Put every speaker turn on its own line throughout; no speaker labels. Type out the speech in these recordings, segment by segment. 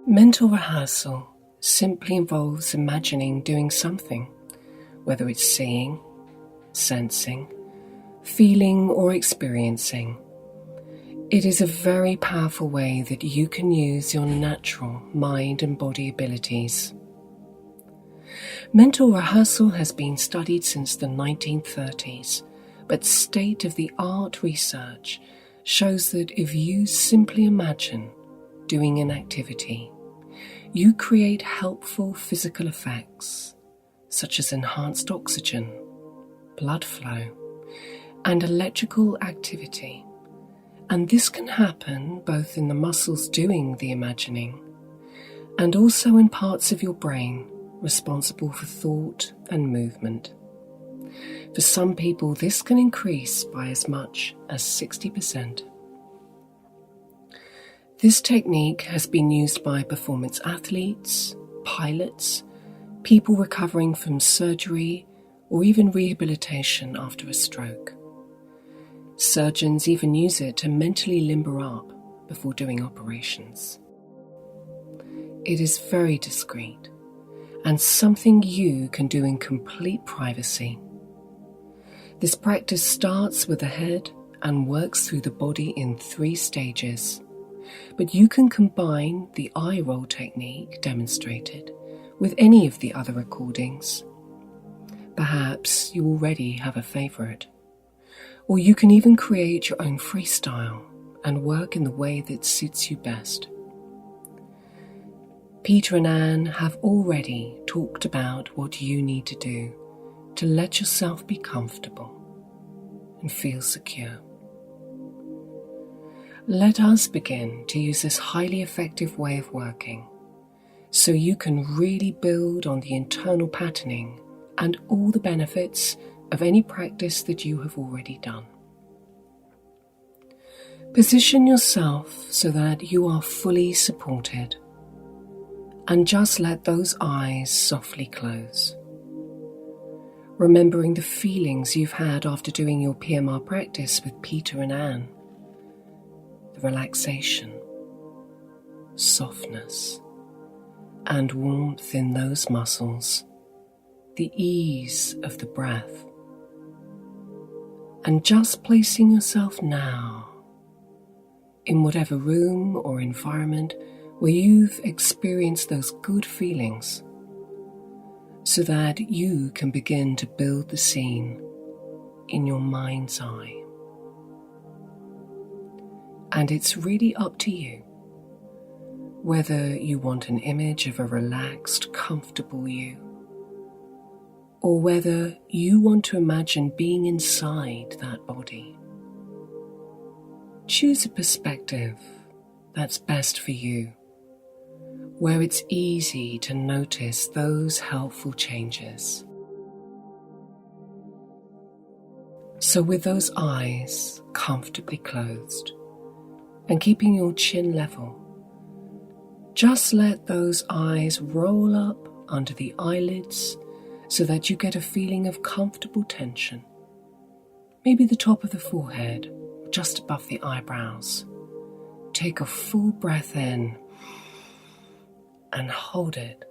Mental rehearsal simply involves imagining doing something, whether it's seeing, sensing, feeling, or experiencing. It is a very powerful way that you can use your natural mind and body abilities. Mental rehearsal has been studied since the 1930s, but state-of-the-art research shows that if you simply imagine doing an activity, you create helpful physical effects, such as enhanced oxygen, blood flow, and electrical activity. And this can happen both in the muscles doing the imagining and also in parts of your brain responsible for thought and movement. For some people, this can increase by as much as 60%. This technique has been used by performance athletes, pilots, people recovering from surgery, or even rehabilitation after a stroke. Surgeons even use it to mentally limber up before doing operations. It is very discreet and something you can do in complete privacy. This practice starts with the head and works through the body in 3 stages, but you can combine the eye roll technique demonstrated with any of the other recordings. Perhaps you already have a favorite, or you can even create your own freestyle and work in the way that suits you best. Peter and Anne have already talked about what you need to do to let yourself be comfortable and feel secure. Let us begin to use this highly effective way of working so you can really build on the internal patterning and all the benefits of any practice that you have already done. Position yourself so that you are fully supported, and just let those eyes softly close. Remembering the feelings you've had after doing your PMR practice with Peter and Anne. The relaxation, softness, and warmth in those muscles, the ease of the breath, and just placing yourself now in whatever room or environment where you've experienced those good feelings, so that you can begin to build the scene in your mind's eye. And it's really up to you whether you want an image of a relaxed, comfortable you, or whether you want to imagine being inside that body. Choose a perspective that's best for you, where it's easy to notice those helpful changes. So with those eyes comfortably closed and keeping your chin level, just let those eyes roll up under the eyelids so that you get a feeling of comfortable tension. Maybe the top of the forehead, just above the eyebrows. Take a full breath in and hold it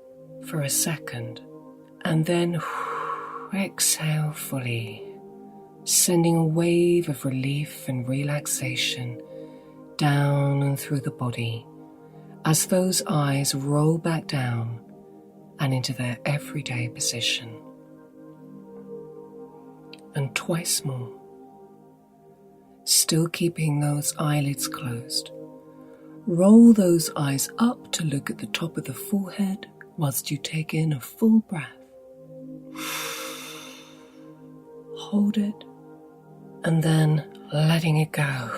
for a second, and then exhale fully, sending a wave of relief and relaxation down and through the body as those eyes roll back down and into their everyday position. And twice more, still keeping those eyelids closed. Roll those eyes up to look at the top of the forehead whilst you take in a full breath. Hold it, and then letting it go,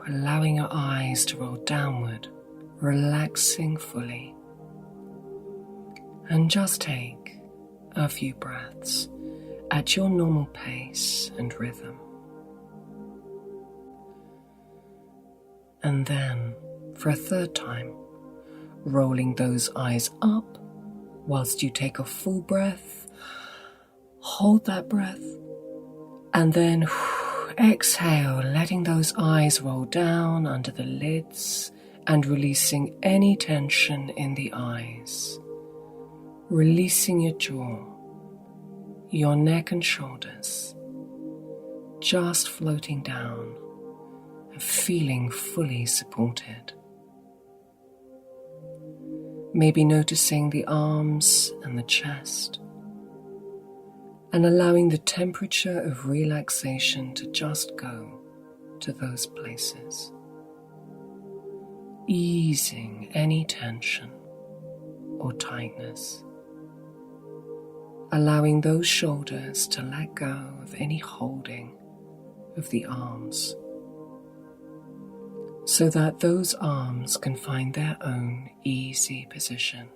allowing your eyes to roll downward, relaxing fully. And just take a few breaths at your normal pace and rhythm. And then, for a third time, rolling those eyes up whilst you take a full breath, hold that breath, and then exhale, letting those eyes roll down under the lids and releasing any tension in the eyes, releasing your jaw, your neck and shoulders, just floating down and feeling fully supported. Maybe noticing the arms and the chest, and allowing the temperature of relaxation to just go to those places, easing any tension or tightness, allowing those shoulders to let go of any holding of the arms, so that those arms can find their own easy position,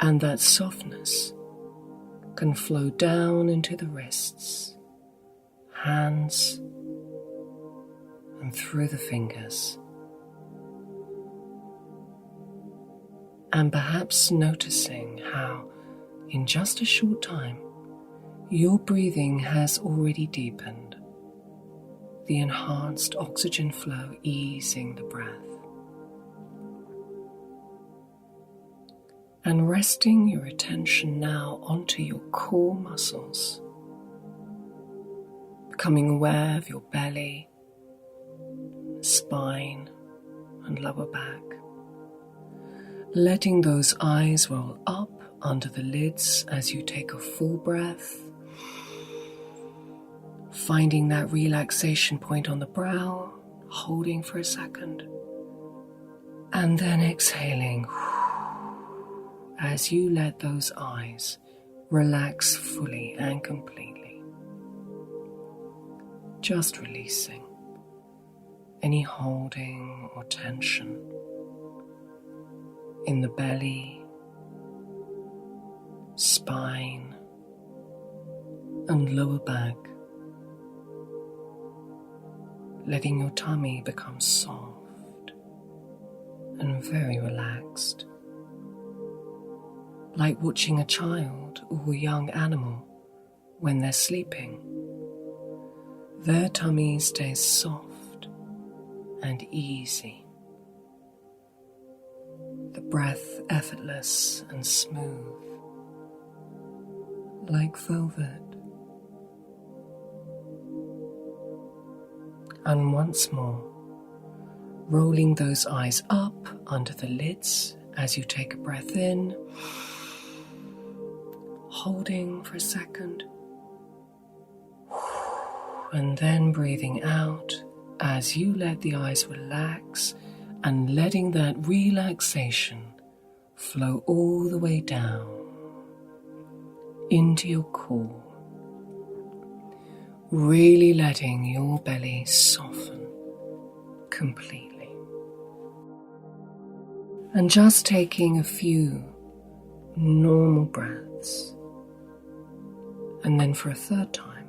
and that softness can flow down into the wrists, hands, and through the fingers. And perhaps noticing how, in just a short time, your breathing has already deepened, the enhanced oxygen flow easing the breath. And resting your attention now onto your core muscles, becoming aware of your belly, spine, and lower back, letting those eyes roll up under the lids as you take a full breath, finding that relaxation point on the brow, holding for a second, and then exhaling as you let those eyes relax fully and completely, just releasing any holding or tension in the belly, spine, and lower back, letting your tummy become soft and very relaxed, like watching a child or a young animal when they're sleeping. Their tummy stays soft and easy, the breath effortless and smooth, like velvet. And once more, rolling those eyes up under the lids as you take a breath in, holding for a second, and then breathing out as you let the eyes relax and letting that relaxation flow all the way down into your core, really letting your belly soften completely. And just taking a few normal breaths. And then for a third time,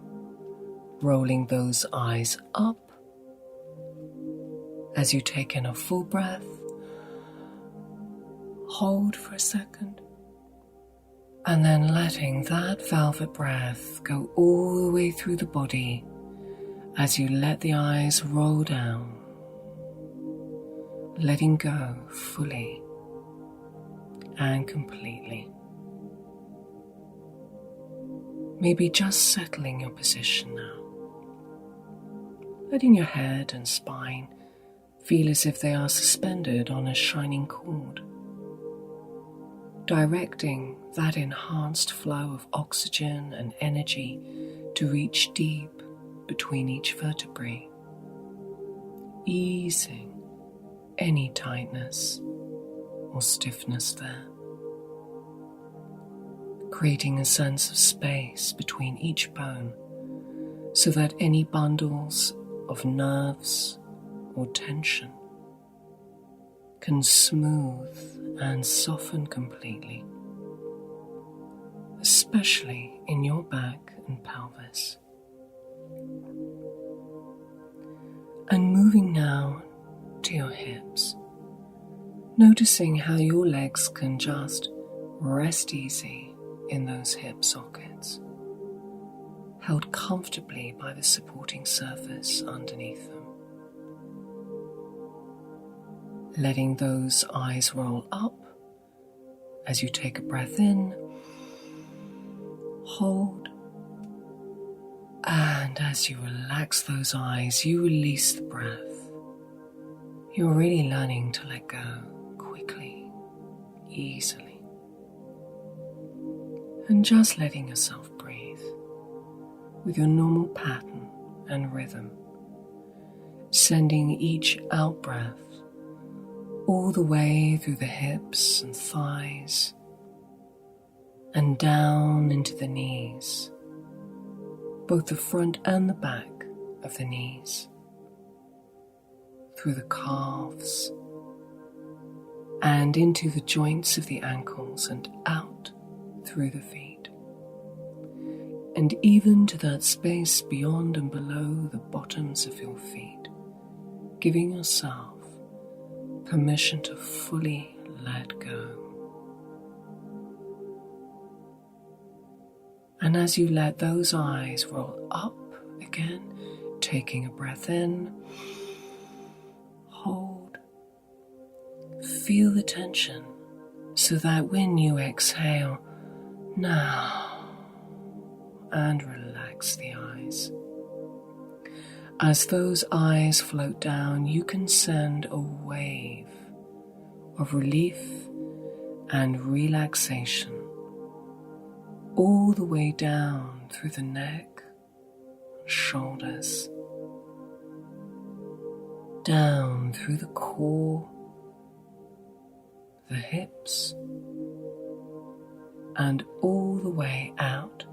rolling those eyes up as you take in a full breath, hold for a second, and then letting that velvet breath go all the way through the body as you let the eyes roll down, letting go fully and completely. Maybe just settling your position now, letting your head and spine feel as if they are suspended on a shining cord, directing that enhanced flow of oxygen and energy to reach deep between each vertebrae, easing any tightness or stiffness there, creating a sense of space between each bone so that any bundles of nerves or tension can smooth and soften completely, especially in your back and pelvis. And moving now to your hips, noticing how your legs can just rest easy in those hip sockets, held comfortably by the supporting surface underneath them. letting those eyes roll up as you take a breath in, hold, and as you relax those eyes, you release the breath. You're really learning to let go quickly, easily, and just letting yourself breathe with your normal pattern and rhythm, sending each out breath all the way through the hips and thighs and down into the knees, both the front and the back of the knees, through the calves and into the joints of the ankles and out through the feet, and even to that space beyond and below the bottoms of your feet, giving yourself permission to fully let go. And as you let those eyes roll up again, taking a breath in, hold, feel the tension so that when you exhale, now, and relax the eyes. As those eyes float down, you can send a wave of relief and relaxation all the way down through the neck, shoulders, down through the core, the hips, and all the way out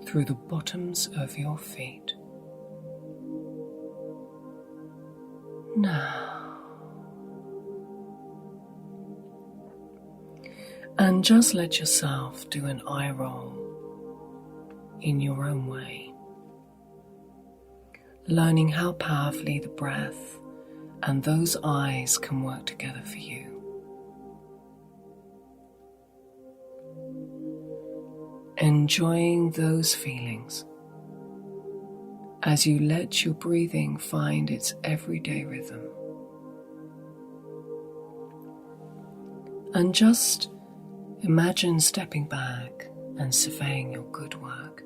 through the bottoms of your feet. Now, and just let yourself do an eye roll in your own way, learning how powerfully the breath and those eyes can work together for you. Enjoying those feelings as you let your breathing find its everyday rhythm. And just imagine stepping back and surveying your good work,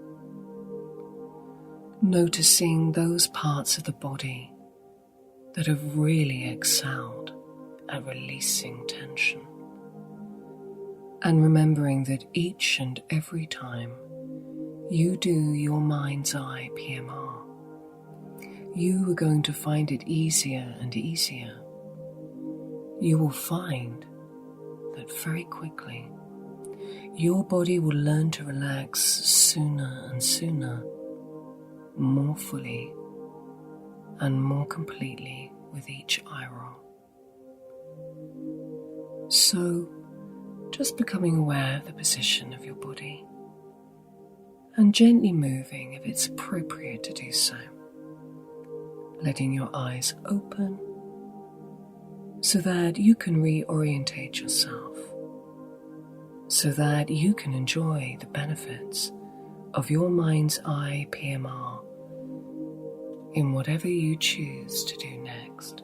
noticing those parts of the body that have really excelled at releasing tension, and remembering that each and every time you do your mind's eye PMR, you are going to find it easier and easier. You will find that very quickly your body will learn to relax sooner and sooner, more fully and more completely with each eye roll. So, just becoming aware of the position of your body and gently moving if it's appropriate to do so, letting your eyes open so that you can reorientate yourself, so that you can enjoy the benefits of your mind's eye PMR in whatever you choose to do next.